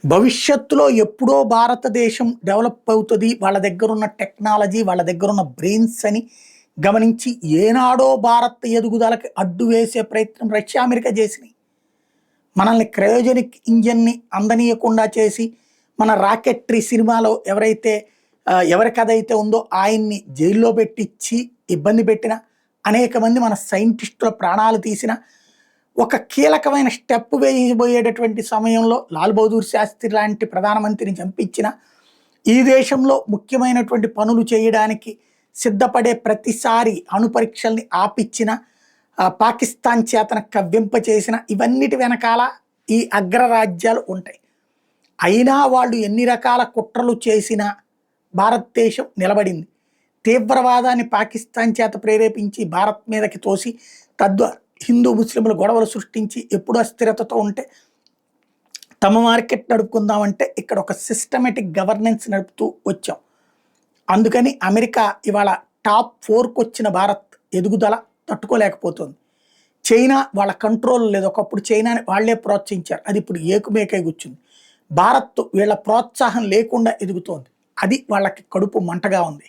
భవిష్యత్తులో ఎప్పుడో భారతదేశం డెవలప్ అవుతుంది. వాళ్ళ దగ్గరున్న టెక్నాలజీ, వాళ్ళ దగ్గరున్న బ్రెయిన్స్ అని గమనించి ఏనాడో భారత్ ఎదుగుదలకి అడ్డు వేసే ప్రయత్నం రష్యా, అమెరికా చేసినాయి. మనల్ని క్రయోజనిక్ ఇంజన్ని అందనీయకుండా చేసి, మన రాకెట్రీ సినిమాలో ఎవరైతే ఎవరి కథ అయితే ఉందో ఆయన్ని జైల్లో పెట్టించి ఇబ్బంది పెట్టిన అనేక మంది మన సైంటిస్టుల ప్రాణాలు తీసిన ఒక కీలకమైన స్టెప్ వేయబోయేటటువంటి సమయంలో లాల్ బహదూర్ శాస్త్రి లాంటి ప్రధానమంత్రిని చంపించిన, ఈ దేశంలో ముఖ్యమైనటువంటి పనులు చేయడానికి సిద్ధపడే ప్రతిసారి అణు పరీక్షల్ని ఆపిచ్చిన, పాకిస్తాన్ చేతన కవ్వింప చేసిన, ఇవన్నిటి వెనకాల ఈ అగ్రరాజ్యాలు ఉంటాయి. అయినా వాళ్ళు ఎన్ని రకాల కుట్రలు చేసినా భారతదేశం నిలబడింది. తీవ్రవాదాన్ని పాకిస్తాన్ చేత ప్రేరేపించి భారత్ మీదకి తోసి, తద్వారా హిందూ ముస్లింలు గొడవలు సృష్టించి ఎప్పుడు అస్థిరతతో ఉంటే తమ మార్కెట్ నడుపుకుందామంటే ఇక్కడ ఒక సిస్టమేటిక్ గవర్నెన్స్ నడుపుతూ వచ్చాం. అందుకని అమెరికా ఇవాళ టాప్ 4కు వచ్చిన భారత్ ఎదుగుదల తట్టుకోలేకపోతుంది. చైనా వాళ్ళ కంట్రోల్ లేదు. ఒకప్పుడు చైనాని వాళ్లే ప్రోత్సహించారు, అది ఇప్పుడు ఏకుమేకై కూర్చుంది. భారత్ వీళ్ళ ప్రోత్సాహం లేకుండా ఎదుగుతోంది, అది వాళ్ళకి కడుపు మంటగా ఉంది.